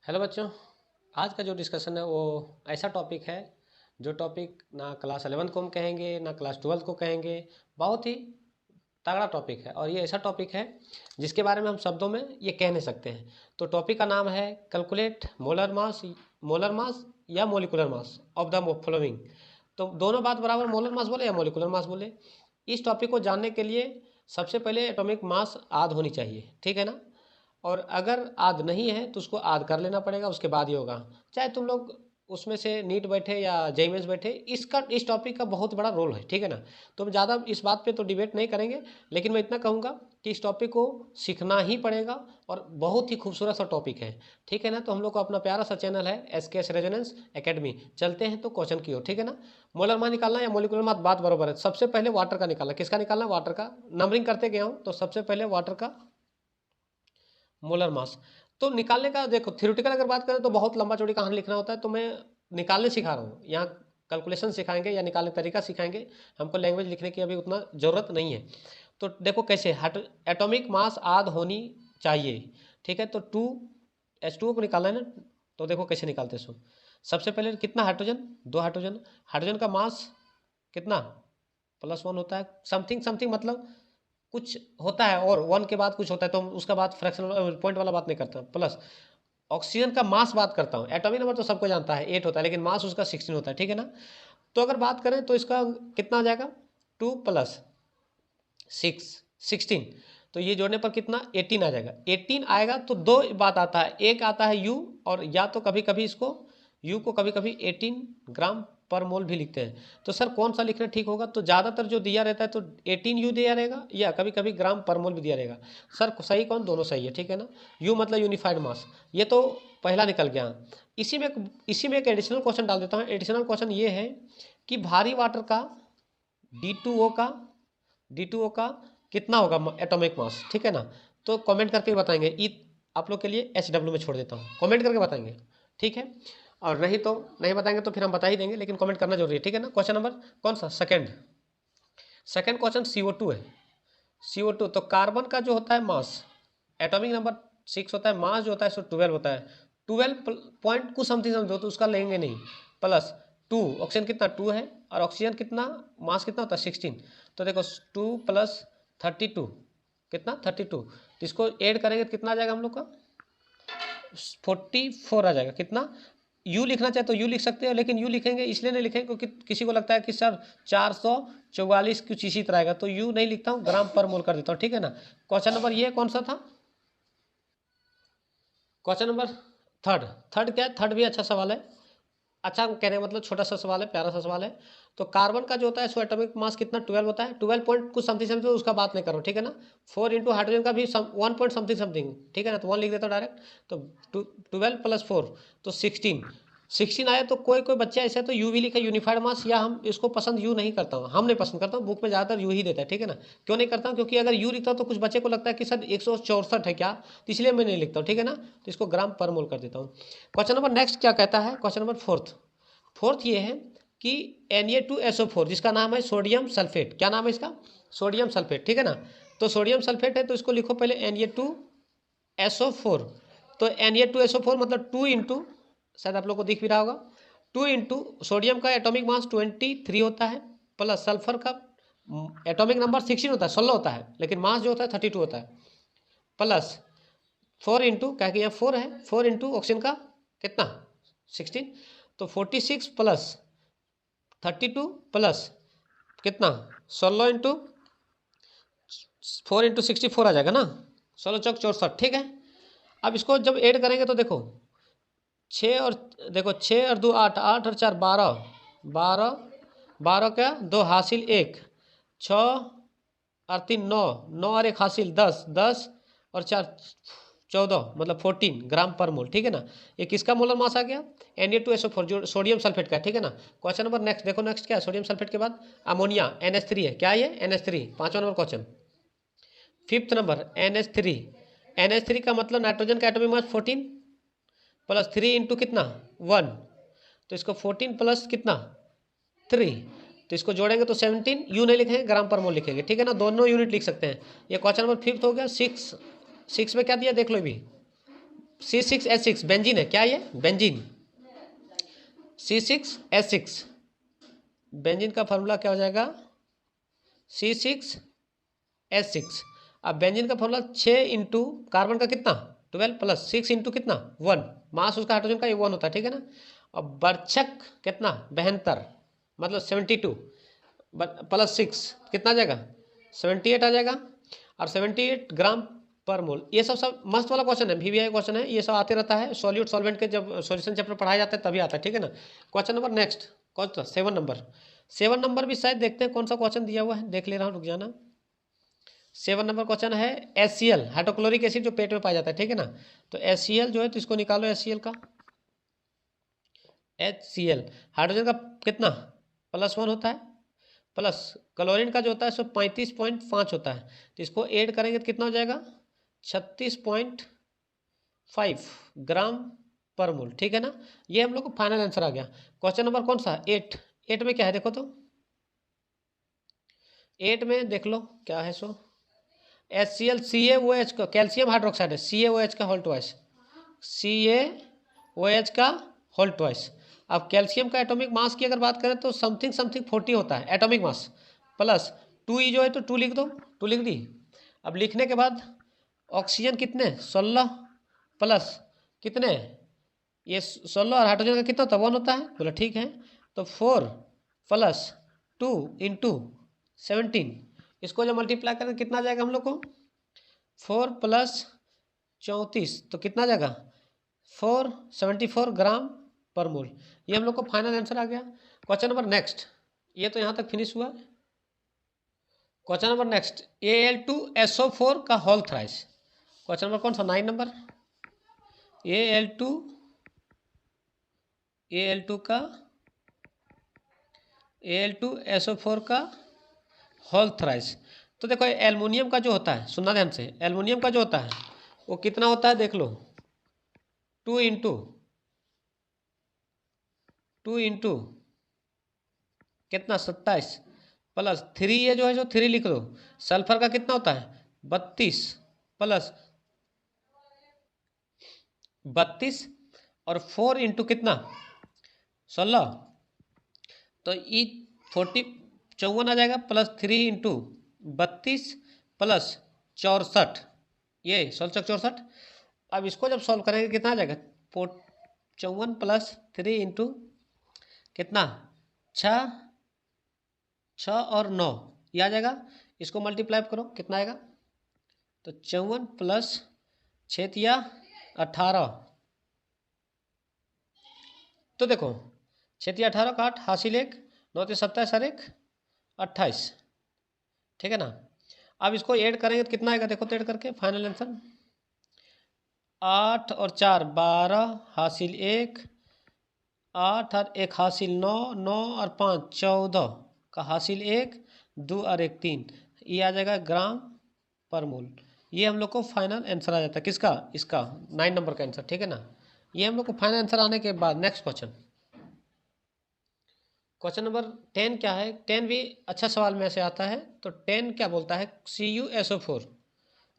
Hello बच्चों। आज का जो डिस्कशन है वो ऐसा टॉपिक है जो टॉपिक ना क्लास 11 को हम कहेंगे ना क्लास 12 को कहेंगे। बहुत ही तगड़ा टॉपिक है और ये ऐसा टॉपिक है जिसके बारे में हम शब्दों में ये कह नहीं सकते हैं। तो टॉपिक का नाम है कैलकुलेट मोलर मास या molecular mass of the following. तो दोनों बात बराबर, मोलर मास बोले या मोलिकुलर मास बोले। इस टॉपिक को जानने के लिए सबसे पहले एटॉमिक मास आध होनी चाहिए, ठीक है ना। और अगर आद नहीं है तो उसको आद कर लेना पड़ेगा, उसके बाद ही होगा। चाहे तुम लोग उसमें से नीट बैठे या जेई मेंस बैठे, इस टॉपिक का बहुत बड़ा रोल है, ठीक है ना। तो हम ज़्यादा इस बात पे तो डिबेट नहीं करेंगे, लेकिन मैं इतना कहूँगा कि इस टॉपिक को सीखना ही पड़ेगा और बहुत ही खूबसूरत सा टॉपिक है, ठीक है ना। तो हम लोग को अपना प्यारा सा चैनल है SKS रेजोनेंस एकेडमी, चलते हैं तो क्वेश्चन की ओर, ठीक है ना। मोलर मास निकालना या मोलिकुलर मास, बात बरोबर है। सबसे पहले वाटर का निकालना, किसका निकालना? वाटर का। नंबरिंग करते गया हूँ, तो सबसे पहले वाटर का मोलर मास तो निकालने का देखो, थ्योरेटिकल अगर बात करें तो बहुत लंबा चौड़ी कहानी लिखना होता है, तो मैं निकालने सिखा रहा हूँ। यहाँ कैलकुलेशन सिखाएंगे या निकालने का तरीका सिखाएंगे, हमको लैंग्वेज लिखने की अभी उतना ज़रूरत नहीं है। तो देखो कैसे एटॉमिक मास आध होनी चाहिए, ठीक है। तो H2O को निकालना है ना, तो देखो कैसे निकालते सो। सबसे पहले कितना हाइड्रोजन? 2 हाइड्रोजन। हाइड्रोजन का मास कितना? +1 होता है। समथिंग समथिंग मतलब कुछ होता है और 1 के बाद कुछ होता है, तो उसका बात फ्रैक्शनल पॉइंट वाला बात नहीं करता। प्लस ऑक्सीजन का मास बात करता हूँ। एटॉमिक नंबर तो सबको जानता है 8 होता है, लेकिन मास उसका 16 होता है, ठीक है ना। तो अगर बात करें तो इसका कितना आ जाएगा? 2 + 6 16। तो ये जोड़ने पर कितना? 18 आ जाएगा। 18 आएगा तो दो बात आता है, एक आता है यू, और या तो कभी कभी इसको यू को कभी कभी 18 ग्राम पर मोल भी लिखते हैं। तो सर कौन सा लिखना ठीक होगा? तो ज़्यादातर जो दिया रहता है तो 18 यू दिया रहेगा, या कभी कभी ग्राम पर मोल भी दिया रहेगा। सर सही कौन? दोनों सही है, ठीक है ना। यू मतलब यूनिफाइड मास, ये तो पहला निकल गया। इसी में एक एडिशनल क्वेश्चन डाल देता हूँ। एडिशनल क्वेश्चन ये है कि भारी वाटर का D2O का कितना होगा एटॉमिक मास, ठीक है ना। तो कमेंट करके बताएंगे। आप लोग के लिए SW में छोड़ देता हूँ, कमेंट करके बताएंगे, ठीक है। और नहीं तो नहीं बताएंगे तो फिर हम बता ही देंगे, लेकिन कमेंट करना जरूरी है, ठीक है ना। क्वेश्चन नंबर कौन सा? सेकंड क्वेश्चन CO2 है। CO2 तो कार्बन का जो होता है मास, एटॉमिक नंबर 6 होता है, मास जो होता है सो 12 होता है। 12 पॉइंट कुछ समथिंग समझो तो उसका लेंगे नहीं। +2, ऑक्सीजन कितना? 2 है, और ऑक्सीजन कितना मास कितना होता है? 16। तो देखो 2 + 32 कितना? 32। तो इसको ऐड करेंगे तो कितना आ जाएगा हम लोग का? 44 आ जाएगा। कितना? यू लिखना चाहे तो यू लिख सकते हो, लेकिन यू लिखेंगे इसलिए नहीं लिखेंगे क्योंकि किसी को लगता है कि सर 444 कुछ इसी तरह आएगा, तो यू नहीं लिखता हूँ, ग्राम पर मोल कर देता हूँ, ठीक है ना। क्वेश्चन नंबर ये कौन सा था? क्वेश्चन नंबर थर्ड क्या है? थर्ड भी अच्छा सवाल है। अच्छा कहने का मतलब छोटा सा सवाल है, प्यारा सा सवाल है। तो कार्बन का जो होता है सो एटॉमिक मास कितना? 12 होता है। 12 पॉइंट कुछ समथिंग समथिंग, उसका बात नहीं करो, ठीक है ना। 4 इंटू हाइड्रोजन का भी 1 पॉइंट समथिंग समथिंग, ठीक है ना। तो 1 लिख देता हूँ डायरेक्ट। तो 12 + 4 तो 16 आया। तो कोई कोई बच्चा ऐसा है तो यू भी लिखा यूनिफाइड मास, या हम इसको पसंद यू नहीं करता हूँ, हम नहीं पसंद करता हूँ, बुक में ज़्यादातर यू ही देता है, ठीक है ना। क्यों नहीं करता हूँ? क्योंकि अगर यू लिखता हूँ तो कुछ बच्चे को लगता है कि सर 164 है क्या, तो इसलिए मैं नहीं लिखता हूँ, ठीक है ना। तो इसको ग्राम पर मोल कर देता हूँ। क्वेश्चन नंबर नेक्स्ट क्या कहता है? क्वेश्चन नंबर फोर्थ ये है कि Na2SO4 जिसका नाम है सोडियम सल्फेट। क्या नाम है इसका? सोडियम सल्फेट, ठीक है ना। तो सोडियम सल्फेट है तो इसको लिखो पहले Na2SO4। तो Na2SO4 मतलब 2 इंटू, शायद आप लोग को दिख भी रहा होगा, 2 इंटू सोडियम का एटॉमिक मास 23 होता है, प्लस सल्फर का एटॉमिक नंबर 16 होता है, 16 होता है, लेकिन मास जो होता है 32 होता है, प्लस 4 इंटू, क्या कि यहाँ 4 है, 4 इंटू ऑक्सीजन का कितना? 16। तो 46 + 32 प्लस कितना? 16 इंटू 4 इंटू 64 आ जाएगा ना। 16×4 = 64, ठीक है। अब इसको जब ऐड करेंगे तो देखो 6 और 2 8, 8 और 4 12, 12, 12 क्या? 2 हासिल 1, 6 और 3 9, 9 और 1 हासिल 10, 10 और 4 14 मतलब 14 ग्राम पर मोल, ठीक है ना। ये किसका मोलर मास आ गया? Na2SO4 जो सोडियम सल्फेट का, ठीक है ना। क्वेश्चन नंबर नेक्स्ट देखो, नेक्स्ट क्या है? सोडियम सल्फेट के बाद अमोनिया NH3 है। क्या ये? NH3, 5वां number question. 5th number NH3। NH3 का मतलब नाइट्रोजन का एटॉमिक मास 14 प्लस 3 इंटू कितना? 1। तो इसको 14 प्लस कितना? 3, तो इसको जोड़ेंगे तो 17। यू नहीं लिखेंगे, ग्राम पर मोल लिखेंगे, ठीक है ना। दोनों यूनिट लिख सकते हैं। ये क्वेश्चन नंबर 5th हो गया। 6 में क्या दिया देख लो भी। C6H6 बेंजीन है, क्या ये बेंजीन, C6H6 बेंजीन का फार्मूला क्या हो जाएगा C6H6। अब बेंजीन का फार्मूला 6 इंटू कार्बन का कितना 12 प्लस 6 इंटू कितना 1, मास उसका हाइड्रोजन का ये 1 होता है, ठीक है ना। और बर्छक कितना 72 मतलब 72 प्लस 6 कितना आ जाएगा 78 आ जाएगा, और 78 ग्राम पर मोल। ये सब मस्त वाला क्वेश्चन है, VVI क्वेश्चन है, ये सब आते रहता है सॉल्यूट सॉल्वेंट के जब सॉल्यूशन चैप्टर पढ़ाया जाता है तभी आता है, ठीक है ना। क्वेश्चन नंबर नेक्स्ट कौन सा 7 नंबर भी शायद देखते हैं कौन सा क्वेश्चन दिया हुआ है, देख ले रहा हूँ, रुक जाना। 7 नंबर क्वेश्चन है HCl हाइड्रोक्लोरिक एसिड जो पेट में पाया जाता है, ठीक है ना। तो HCl जो है तो इसको निकालो, HCl का HCl हाइड्रोजन का कितना +1 होता है, प्लस क्लोरीन का जो होता है सो 35.5 होता है, तो इसको ऐड करेंगे तो कितना हो जाएगा 36.5 ग्राम पर मोल, ठीक है ना। ये हम लोग को फाइनल आंसर आ गया। क्वेश्चन नंबर कौन सा 8 में क्या है देखो तो, 8 में देख लो क्या है सो HCl CaOH का कैल्शियम हाइड्रोक्साइड है, CaOH का होल ट्वाइस, CaOH का होल ट्वाइस। अब कैल्शियम का एटॉमिक मास की अगर बात करें तो समथिंग 40 होता है एटॉमिक मास, प्लस 2E जो है तो 2 लिख दो, 2 लिख दी। अब लिखने के बाद ऑक्सीजन कितने 16 प्लस कितने ये 16 और हाइड्रोजन का कितना होता है 1 होता है, बोला ठीक है। तो 4 प्लस 2 इंटू 17, इसको जब मल्टीप्लाई करें कितना आ जाएगा हम लोग को 4 प्लस 34 तो कितना आ जाएगा 474 ग्राम पर मोल। ये हम लोग को फाइनल आंसर आ गया। क्वेश्चन नंबर नेक्स्ट, ये तो यहाँ तक फिनिश हुआ। क्वेश्चन नंबर नेक्स्ट Al2SO4 का होल थ्राइस। क्वेश्चन नंबर कौन सा 9 नंबर Al2SO4 का होल थ्राइस। तो देखो एल्युमिनियम का जो होता है सुनना ध्यान से, एल्युमिनियम का जो होता है वो कितना होता है देख लो 2 इंटू कितना 27 प्लस 3 ये जो है जो 3 लिख दो। सल्फर का कितना होता है 32 प्लस 32 और 4 इंटू कितना 16, तो ई 54 आ जाएगा, प्लस 3 इंटू 32 प्लस 64, ये 64। अब इसको जब सॉल्व करेंगे कितना आ जाएगा 54 प्लस 3 इंटू कितना 6 और 9 ये आ जाएगा। इसको मल्टीप्लाई करो कितना आएगा, तो 54 प्लस 6 या 18, तो देखो 6 या 18 का 8 हासिल 1 9 3 27 और 1 28, ठीक है ना। अब इसको ऐड करेंगे तो कितना आएगा देखो तो ऐड करके फाइनल आंसर 8 और 4 12 हासिल 1 8 और 1 हासिल 9 9 और 5 14 का हासिल 1 2 और 1 3, ये आ जाएगा ग्राम पर मोल। ये हम लोग को फाइनल आंसर आ जाता है किसका इसका 9 नंबर का आंसर, ठीक है ना। ये हम लोग को फाइनल आंसर आने के बाद नेक्स्ट क्वेश्चन नंबर 10 क्या है, 10 भी अच्छा सवाल में से आता है। तो 10 क्या बोलता है CuSO4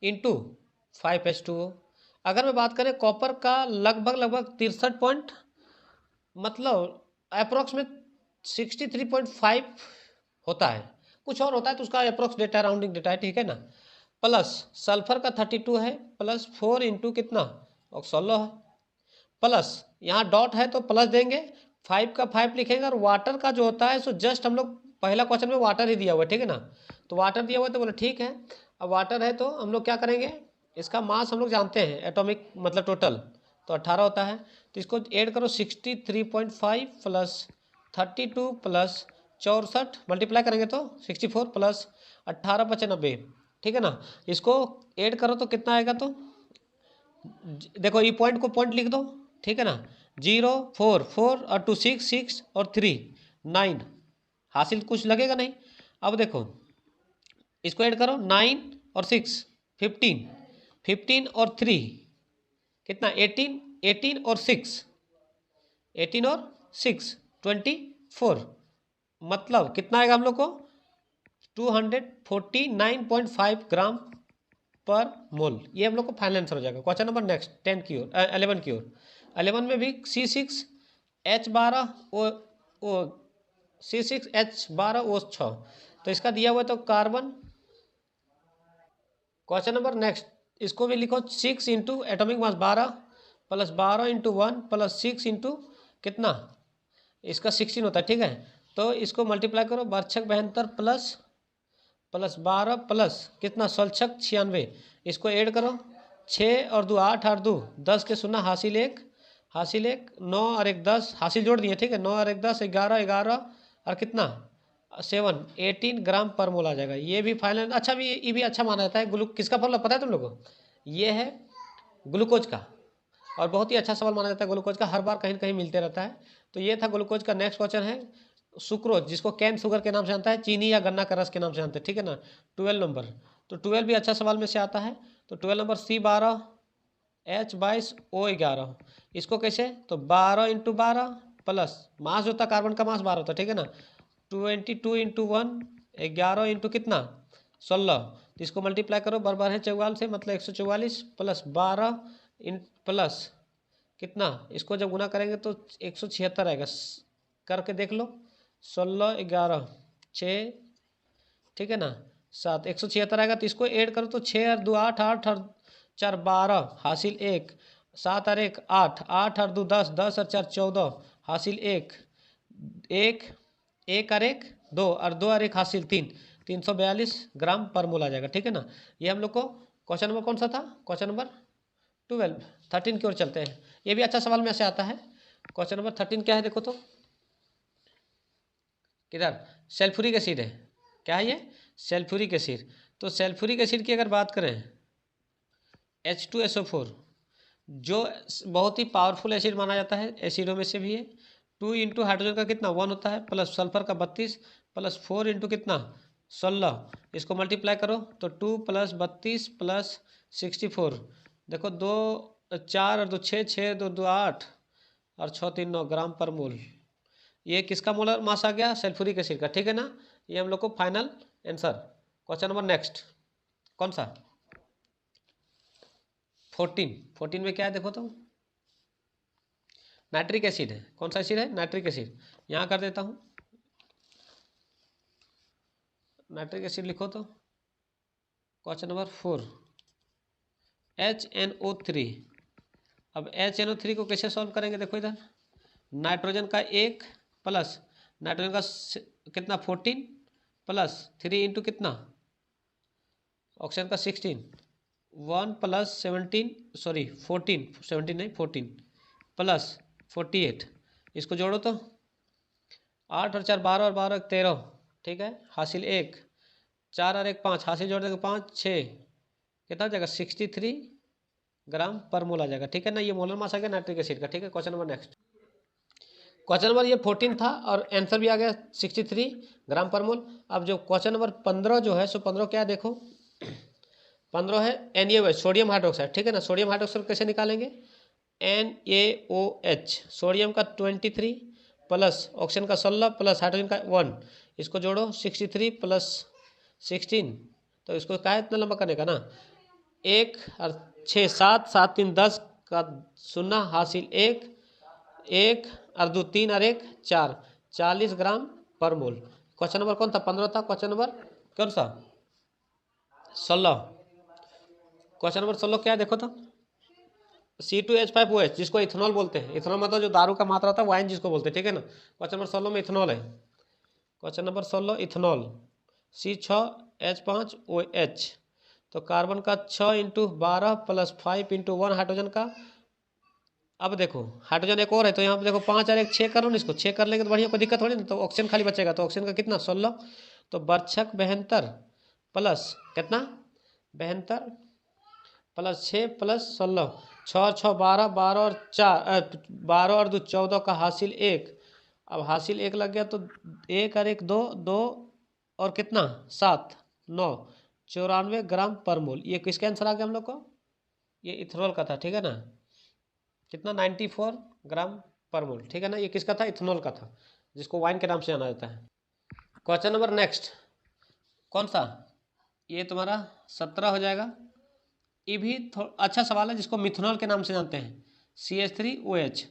इंटू 5H2O। अगर मैं बात करें कॉपर का लगभग 63 पॉइंट मतलब अप्रोक्स में 63.5 होता है, कुछ और होता है तो उसका अप्रोक्स डेटा राउंडिंग डेटा है, ठीक है ना। प्लस सल्फर का 32 है प्लस 4 इंटू कितना 16 है, प्लस यहाँ डॉट है तो प्लस देंगे 5 का 5 लिखेंगे, और वाटर का जो होता है सो जस्ट हम लोग पहला क्वेश्चन में वाटर ही दिया हुआ है, ठीक है ना। तो वाटर दिया हुआ है तो बोले ठीक है। अब वाटर है तो हम लोग क्या करेंगे, इसका मास हम लोग जानते हैं एटॉमिक मतलब टोटल तो 18 होता है, तो इसको ऐड करो 63.5 प्लस 32 प्लस 64 मल्टीप्लाई करेंगे तो 64 प्लस 18 × 90, ठीक है ना। इसको ऐड करो तो कितना आएगा, तो देखो ये पॉइंट को पॉइंट लिख दो, ठीक है ना। 0 4 4 और 2 6 6 और 3 9 हासिल कुछ लगेगा नहीं। अब देखो इसको ऐड करो 9 और 6 15 15 और 3 कितना 18 18 और 6 18 और 6 24, मतलब कितना आएगा हम लोग को 249.5 ग्राम पर मोल। ये हम लोग को फाइनल आंसर हो जाएगा। क्वेश्चन नंबर नेक्स्ट 10 की ओर 11 की ओर। 11 में भी C6H12O6 तो इसका दिया हुआ है तो कार्बन। क्वेश्चन नंबर नेक्स्ट, इसको भी लिखो 6 into atomic mass 12 plus 12 into 1 plus 6 into कितना, इसका 16 होता है, ठीक है। तो इसको मल्टीप्लाई करो, बर्छक 72 प्लस 12 प्लस कितना, सलछक 96, इसको ऐड करो, 6 और 2 8 और 2 10 के 0 हासिल 1 9 और 1 10 हासिल जोड़ दिए, ठीक है। 9 और 1 10 11 और कितना 7 18 ग्राम पर मोल आ जाएगा। ये भी फाइनल अच्छा भी, ये भी अच्छा माना जाता है। किसका फॉर्मूला पता है तुम लोगों को? ये है ग्लूकोज का, और बहुत ही अच्छा सवाल माना जाता है ग्लूकोज का, हर बार कहीं ना कहीं मिलते रहता है। तो ये था ग्लूकोज का। नेक्स्ट क्वेश्चन है सुक्रोज, जिसको कैन शुगर के नाम से जानता है, चीनी या गन्ना का रस के नाम से जानते हैं, ठीक है ना। 12 नंबर, तो 12 भी अच्छा सवाल में से आता है। तो 12 नंबर C12H22O11, इसको कैसे, तो 12 इंटू 12 प्लस मास जो होता है कार्बन का मास 12 होता है, ठीक है ना। 22 इंटू 1 11 इंटू कितना 16, तो इसको मल्टीप्लाई करो, बराबर है 44 से, मतलब 144 प्लस 12 इन प्लस कितना, इसको जब गुना करेंगे तो 176 आएगा, करके देख लो। 16 11 6, ठीक है ना, 7 176 आएगा। तो इसको ऐड करो तो 6 और 2 8 8 और 4 12 हासिल 1, 7 और 1 8 8 और 2 10 10 और 4 14 हासिल 1 1 1 और 1 2 और 2 और 1 हासिल 3 342 ग्राम पर मोल आ जाएगा, ठीक है ना। ये हम लोग को क्वेश्चन नंबर कौन सा था, क्वेश्चन नंबर 12 13 की ओर चलते हैं। ये भी अच्छा सवाल में से आता है। क्वेश्चन नंबर 13 क्या है, देखो तो किधर, सल्फ्यूरिक एसिड है। क्या है ये, सल्फ्यूरिक एसिड। तो सल्फ्यूरिक एसिड की अगर बात करें H2SO4, जो बहुत ही पावरफुल एसिड माना जाता है, एसिडों में से भी है। 2 इंटू हाइड्रोजन का कितना 1 होता है, प्लस सल्फर का 32 प्लस 4 इंटू कितना 16, इसको मल्टीप्लाई करो तो 2 प्लस 32 प्लस 64, देखो 2 4 और 2 6 6 2 2 8 और 6 3 9 ग्राम पर मोल। ये किसका मोलर मास आ गया, सल्फ्यूरिक एसिड का, ठीक है ना। ये हम लोग को final answer. Question number next कौन सा 14 में क्या है, देखो तो नाइट्रिक एसिड है। कौन सा एसिड है, नाइट्रिक एसिड। यहाँ कर देता हूँ, नाइट्रिक एसिड लिखो तो क्वेश्चन नंबर 4 HNO3। अब HNO3 को कैसे सॉल्व करेंगे, देखो इधर नाइट्रोजन का 1 प्लस नाइट्रोजन का कितना 14 प्लस 3 इंटू कितना ऑक्सीजन का 16 1 प्लस 17 सॉरी 14 17 नहीं 14 प्लस 48, इसको जोड़ो तो 8 और 4 12 और 12 13, ठीक है, हासिल 1 4 और 1 5 हासिल जोड़ देंगे 5 6, कितना हो जाएगा 63 ग्राम पर मोल आ जाएगा, ठीक है ना। ये मोलर मास आ गया नाइट्रिक एसिड का, ठीक है। Question number next, question number ये 14 था और आंसर भी आ गया 63 ग्राम पर मोल। अब जो क्वेश्चन नंबर 15 जो है, सो 15 क्या है, देखो 15 है NaOH सोडियम हाइड्रोक्साइड, ठीक है ना। सोडियम हाइड्रोक्साइड कैसे निकालेंगे, NaOH सोडियम का 23 प्लस ऑक्सीजन का 16 प्लस हाइड्रोजन का 1, इसको जोड़ो 63 प्लस 16, तो इसको क्या है इतना लंबा करने का ना, 1 और 6 7 7 3 10 का 0 हासिल 1 1 और 2 3 और 1 4 40 ग्राम पर मोल। क्वेश्चन नंबर कौन था, 15 था। क्वेश्चन नंबर कौन सा 16, क्वेश्चन नंबर 16 क्या है, देखो तो C2H5OH जिसको इथेनॉल बोलते हैं। इथेनॉल मतलब जो दारू का मात्रा होता है, वाइन जिसको बोलते हैं, ठीक है ना। क्वेश्चन नंबर 16 में इथेनॉल है। क्वेश्चन नंबर 16 इथेनॉल C6H5OH, तो कार्बन का 6 इंटू 12 प्लस 5 इंटू 1 हाइड्रोजन का। अब देखो हाइड्रोजन एक और है, तो यहाँ पे देखो 5 और 1 6 करो ना, इसको 6 कर लेंगे तो बढ़िया, कोई दिक्कत थोड़ी ना। तो ऑक्सीजन खाली बचेगा, तो ऑक्सीजन का कितना 16, तो बर्छक 72 प्लस कितना 72 प्लस 6 प्लस 16 6 और 6 12 12 और 4 12 और 2 14 का हासिल 1। अब हासिल 1 लग गया तो 1 और 1 2 2 और कितना 7 9 94 ग्राम पर मोल। ये किसका आंसर आ गया हम लोग को, ये इथेनॉल का था, ठीक है ना। कितना 94 ग्राम पर मोल, ठीक है ना। ये किसका था, इथेनॉल का था, जिसको वाइन के नाम से जाना जाता है। क्वेश्चन नंबर नेक्स्ट कौन सा, ये तुम्हारा 17 हो जाएगा। ये भी अच्छा सवाल है, जिसको मिथनॉल के नाम से जानते हैं, CH3OH।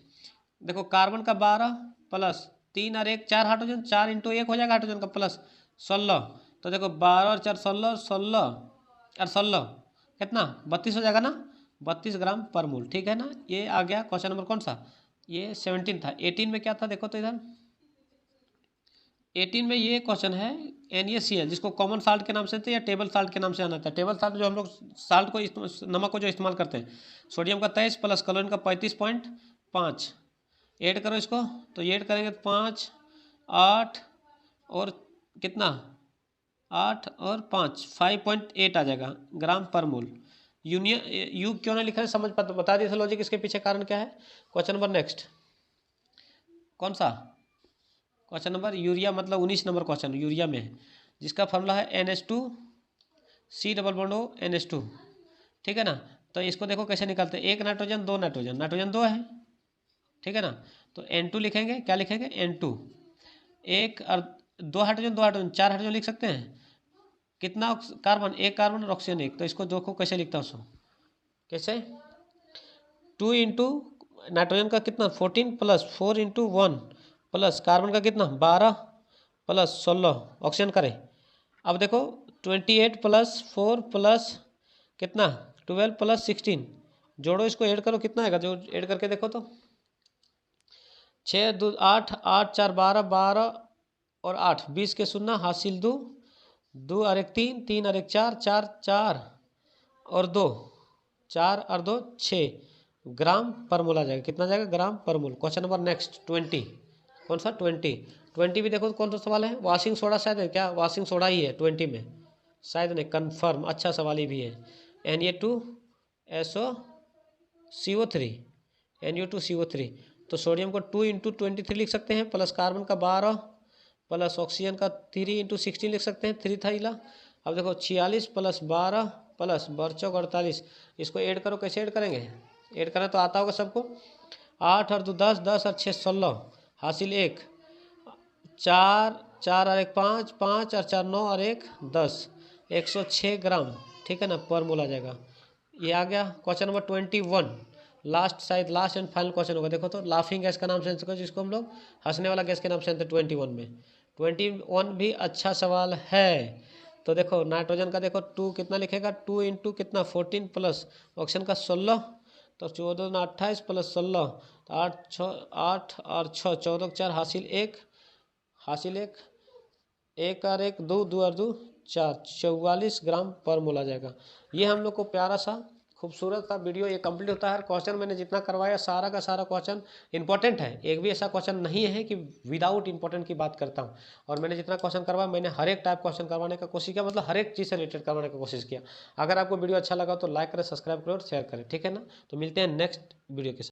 देखो कार्बन का 12 प्लस 3 और 1 4 हाइड्रोजन, 4 इंटू 1 हो जाएगा हाइड्रोजन का प्लस 16। तो देखो 12 और 4 16, 16 और 16 कितना 32 हो जाएगा ना, 32 ग्राम पर मोल। ठीक है ना, ये आ गया क्वेश्चन नंबर कौन सा, ये 17 था। 18 में क्या था देखो तो इधर 18 में ये क्वेश्चन है NaCl, जिसको कॉमन साल्ट के नाम से थे या टेबल साल्ट के नाम से जाना था। टेबल साल्ट जो हम लोग साल्ट को नमक को जो इस्तेमाल करते हैं, सोडियम का 23 प्लस क्लोरीन का 35.5, ऐड करो इसको, तो ये ऐड करेंगे 5 8 और कितना 8 और 5 5.8 आ जाएगा ग्राम पर मोल। यूनियन यू क्यों नहीं लिख रहे समझ बता दिए थे लॉजिक, इसके पीछे कारण क्या है। क्वेश्चन नंबर नेक्स्ट कौन सा क्वेश्चन नंबर, यूरिया मतलब 19 नंबर क्वेश्चन यूरिया में है, जिसका फॉर्मूला है NH2C double bond O NH2। ठीक है ना, तो इसको देखो कैसे निकालते हैं, 1 नाइट्रोजन 2 नाइट्रोजन, नाइट्रोजन 2 है। ठीक है ना, तो N2 लिखेंगे, क्या लिखेंगे N2, 1 और 2 हाइड्रोजन 2 हाइड्रोजन 4 हाइड्रोजन लिख सकते हैं। कितना कार्बन, 1 कार्बन और ऑक्सीजन 1, तो इसको देखो कैसे लिखता हूँ उसको, कैसे 2 इंटू नाइट्रोजन का कितना 14 प्लस 4 इंटू 1 प्लस कार्बन का कितना 12 प्लस 16 ऑक्सीजन करें। अब देखो 28 प्लस 4 प्लस कितना 12 प्लस 16, जोड़ो इसको ऐड करो कितना आएगा, जो ऐड करके देखो तो 6 2 8 8 4 12 12 और 8 20 के शून्य हासिल 2 2 और 1 3 3 और 1 4 4 4 और 2 4 और 2 6 ग्राम पर मोल आ जाएगा। कितना जाएगा ग्राम पर मोल। क्वेश्चन नंबर नेक्स्ट 20, कौन सा 20 भी देखो कौन सा सवाल है, वॉशिंग सोडा शायद है क्या, वॉशिंग सोडा ही है 20 में शायद नहीं, कन्फर्म अच्छा सवाल ही भी है। Na2SO CO3 Na2CO3, तो सोडियम को 2 इंटू 23 लिख सकते हैं, प्लस कार्बन का 12 प्लस ऑक्सीजन का 3 इंटू 16 लिख सकते हैं, 3 था इला। अब देखो 46 प्लस 12 प्लस 48, इसको ऐड करो, कैसे ऐड करेंगे, ऐड करना तो आता होगा सबको, 8 और 2 10 10 और 6 16 हासिल 1 4 4 और 1 5 5 और 4 9 और 1 10 106 ग्राम। ठीक है ना, पर मोल आ जाएगा। ये आ गया क्वेश्चन नंबर 21, लास्ट शायद लास्ट एंड फाइनल क्वेश्चन होगा। देखो तो लाफिंग गैस का नाम से जिसको हम लोग हंसने वाला गैस के नाम से जानते हैं 21 में। 21 भी अच्छा सवाल है। तो देखो नाइट्रोजन का देखो 2 कितना लिखेगा, 2 इंटू कितना 14 प्लस ऑक्सीजन का 16, तो 14 ना 28 प्लस 16, तो 8 और 6 14 4 हासिल 1 1 और 1 2 2 और 2 4 44 ग्राम पर मोल आ जाएगा। ये हम लोग को प्यारा सा खूबसूरत सा वीडियो ये कंप्लीट होता है। क्वेश्चन मैंने जितना करवाया सारा का सारा क्वेश्चन इंपॉर्टेंट है, एक भी ऐसा क्वेश्चन नहीं है कि विदाउट इंपॉर्टेंट की बात करता हूँ। और मैंने जितना क्वेश्चन करवाया मैंने हर एक टाइप क्वेश्चन करवाने का कोशिश किया, मतलब हर एक चीज़ से रिलेटेड करवाने का कोशिश किया। अगर आपको वीडियो अच्छा लगा तो लाइक करें, सब्सक्राइब करें और शेयर करें। ठीक है ना, तो मिलते हैं नेक्स्ट वीडियो के साथ।